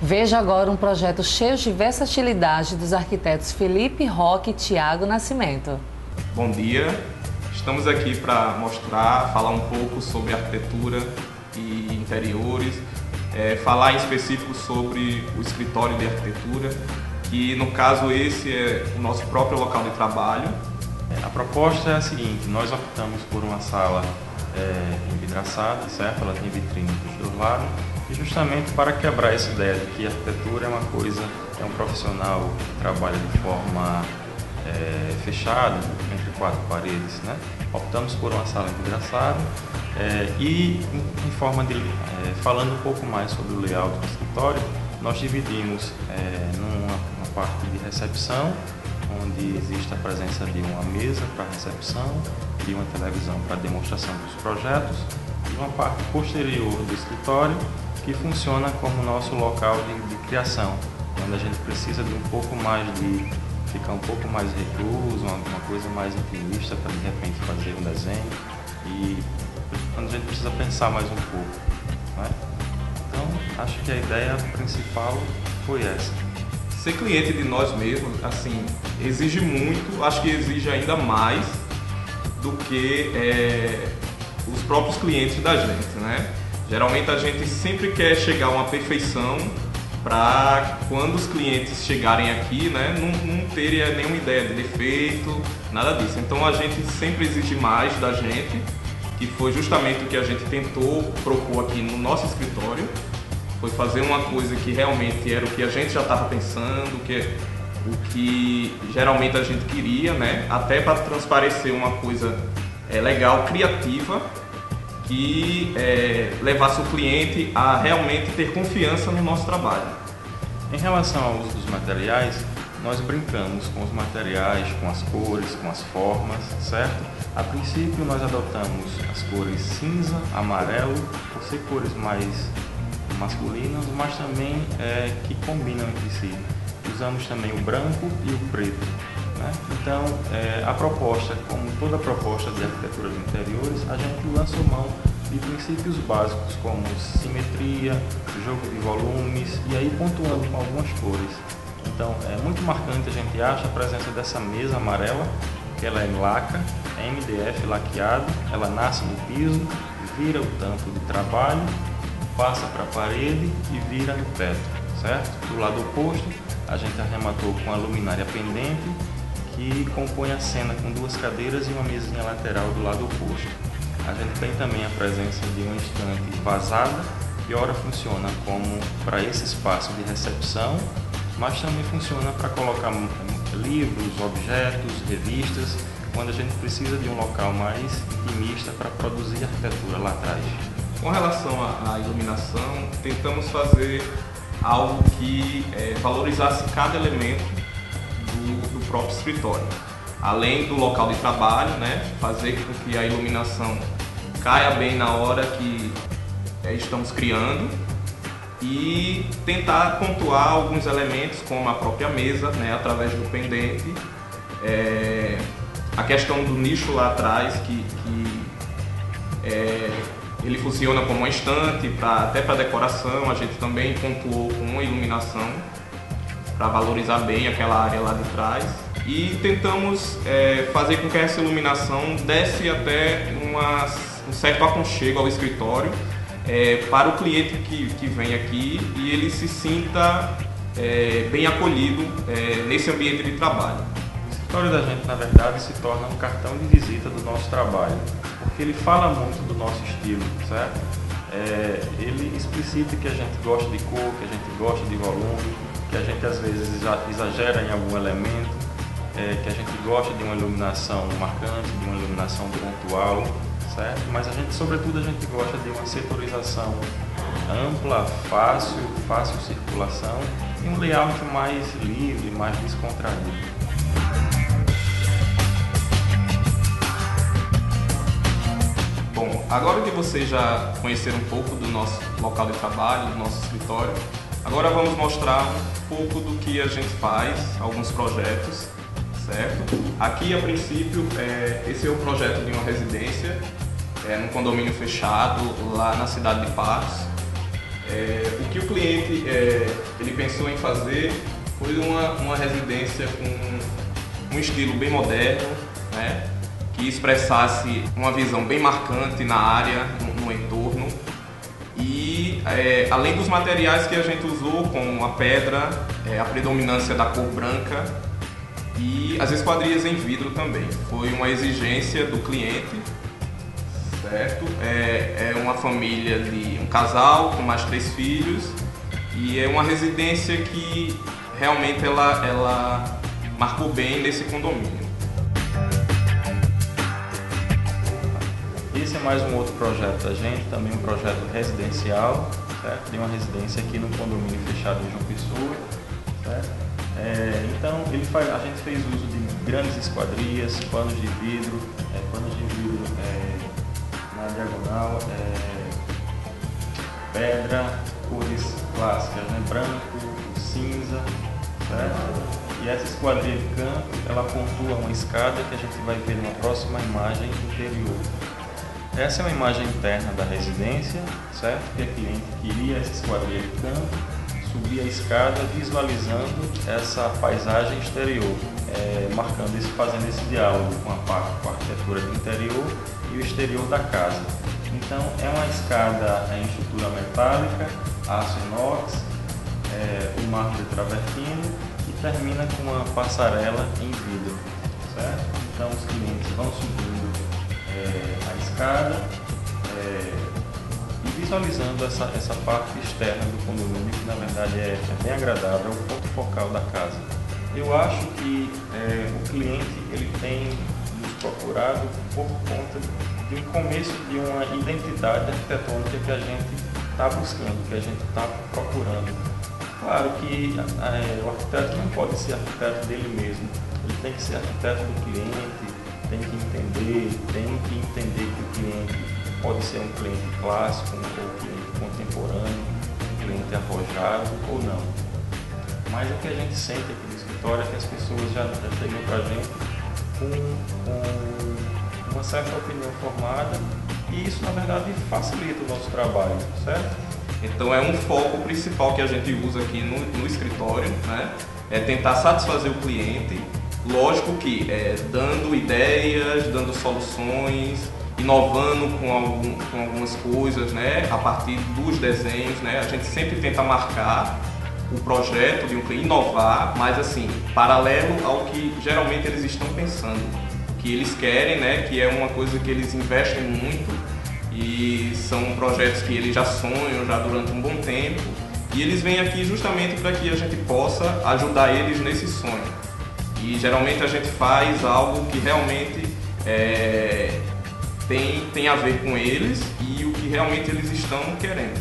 Veja agora um projeto cheio de versatilidade dos arquitetos Felipe, Roque e Tiago Nascimento. Bom dia, estamos aqui para falar um pouco sobre arquitetura e interiores, falar em específico sobre o escritório de arquitetura, que no caso esse é o nosso próprio local de trabalho. A proposta é a seguinte: nós optamos por uma sala envidraçada, certo? Ela tem vitrine dos dois lados, e justamente para quebrar essa ideia de que a arquitetura é uma coisa, é um profissional que trabalha de forma fechada, entre quatro paredes, né? Optamos por uma sala envidraçada e em forma de falando um pouco mais sobre o layout do escritório, nós dividimos numa parte de recepção, onde existe a presença de uma mesa para recepção, de uma televisão para demonstração dos projetos, e uma parte posterior do escritório que funciona como nosso local de criação, onde a gente precisa de um pouco mais de ficar um pouco mais recluso, uma coisa mais intimista para de repente fazer um desenho, e quando a gente precisa pensar mais um pouco, né? Então acho que a ideia principal foi essa. Ser cliente de nós mesmos, assim, exige muito, acho que exige ainda mais do que os próprios clientes da gente, né? Geralmente a gente sempre quer chegar a uma perfeição para quando os clientes chegarem aqui, né, não terem nenhuma ideia de defeito, nada disso. Então a gente sempre exige mais da gente, que foi justamente o que a gente tentou propor aqui no nosso escritório. Foi fazer uma coisa que realmente era o que a gente já estava pensando, o que geralmente a gente queria, né? Até para transparecer uma coisa legal, criativa, que levasse o cliente a realmente ter confiança no nosso trabalho. Em relação ao uso dos materiais, nós brincamos com os materiais, com as cores, com as formas, certo? A princípio nós adotamos as cores cinza, amarelo, por ser cores mais masculinas, mas também que combinam entre si. Usamos também o branco e o preto, né? Então, a proposta, como toda proposta de arquitetura de interiores, a gente lançou mão de princípios básicos como simetria, jogo de volumes, e aí pontuando com algumas cores. Então, é muito marcante, a gente acha, a presença dessa mesa amarela, que ela é em laca, é MDF laqueado, ela nasce no piso, vira o tampo de trabalho, passa para a parede e vira no teto, certo? Do lado oposto, a gente arrematou com a luminária pendente, que compõe a cena com duas cadeiras e uma mesinha lateral do lado oposto. A gente tem também a presença de uma estante vazada, que ora funciona como para esse espaço de recepção, mas também funciona para colocar livros, objetos, revistas, quando a gente precisa de um local mais intimista para produzir arquitetura lá atrás. Com relação à iluminação, tentamos fazer algo que valorizasse cada elemento do próprio escritório. Além do local de trabalho, né, fazer com que a iluminação caia bem na hora que estamos criando, e tentar pontuar alguns elementos como a própria mesa, né, através do pendente, a questão do nicho lá atrás, que ele funciona como uma estante, até para decoração. A gente também pontuou com uma iluminação para valorizar bem aquela área lá de trás, e tentamos fazer com que essa iluminação desse até um certo aconchego ao escritório para o cliente que vem aqui, e ele se sinta bem acolhido nesse ambiente de trabalho. O escritório da gente, na verdade, se torna um cartão de visita do nosso trabalho, porque ele fala muito do nosso estilo, certo? Ele explicita que a gente gosta de cor, que a gente gosta de volume, que a gente às vezes exagera em algum elemento, que a gente gosta de uma iluminação marcante, de uma iluminação pontual, certo? Mas a gente, sobretudo, a gente gosta de uma setorização ampla, fácil circulação, e um layout mais livre, mais descontraído. Bom, agora que vocês já conheceram um pouco do nosso local de trabalho, do nosso escritório, agora vamos mostrar um pouco do que a gente faz, alguns projetos, certo? Aqui, a princípio, esse é o projeto de uma residência, num condomínio fechado, lá na cidade de Patos. O que o cliente ele pensou em fazer foi uma residência com um estilo bem moderno, né? Que expressasse uma visão bem marcante na área, no entorno. E além dos materiais que a gente usou, como a pedra, a predominância da cor branca e as esquadrias em vidro também. Foi uma exigência do cliente, certo? É uma família de um casal com mais 3 filhos e é uma residência que realmente ela marcou bem nesse condomínio. Esse é mais um outro projeto da gente, também um projeto residencial, certo? Tem uma residência aqui no condomínio fechado em João Pessoa, certo? Então a gente fez uso de grandes esquadrias, panos de vidro na diagonal, pedra, cores clássicas, né? Branco, cinza, certo? E essa esquadria de canto, ela pontua uma escada que a gente vai ver numa próxima imagem interior. Essa é uma imagem interna da residência, certo? Que a cliente queria essa esquadria de canto, subir a escada visualizando essa paisagem exterior, fazendo esse diálogo com a arquitetura do interior e o exterior da casa. Então é uma escada em estrutura metálica, aço inox, o mármore travertino e termina com uma passarela em vidro, certo? Então os clientes vão subindo a escada e visualizando essa parte externa do condomínio, que na verdade é bem agradável, é o ponto focal da casa. Eu acho que o cliente ele tem nos procurado por conta de um começo de uma identidade arquitetônica que a gente está buscando, que a gente está procurando. Claro que o arquiteto não pode ser arquiteto dele mesmo, ele tem que ser arquiteto do cliente, tem que entender que o cliente pode ser um cliente clássico, ou um cliente contemporâneo, um cliente arrojado ou não. Mas o que a gente sente aqui no escritório é que as pessoas já chegam para a gente com uma certa opinião formada e isso, na verdade, facilita o nosso trabalho, certo? Então é um foco principal que a gente usa aqui no escritório, né? É tentar satisfazer o cliente. Lógico que dando ideias, dando soluções, inovando com algumas coisas, né? A partir dos desenhos, né? A gente sempre tenta marcar o projeto de um cliente, inovar, mas assim, paralelo ao que geralmente eles estão pensando, que eles querem, né? Que é uma coisa que eles investem muito e são projetos que eles já sonham já durante um bom tempo e eles vêm aqui justamente para que a gente possa ajudar eles nesse sonho. E geralmente a gente faz algo que realmente tem a ver com eles e o que realmente eles estão querendo.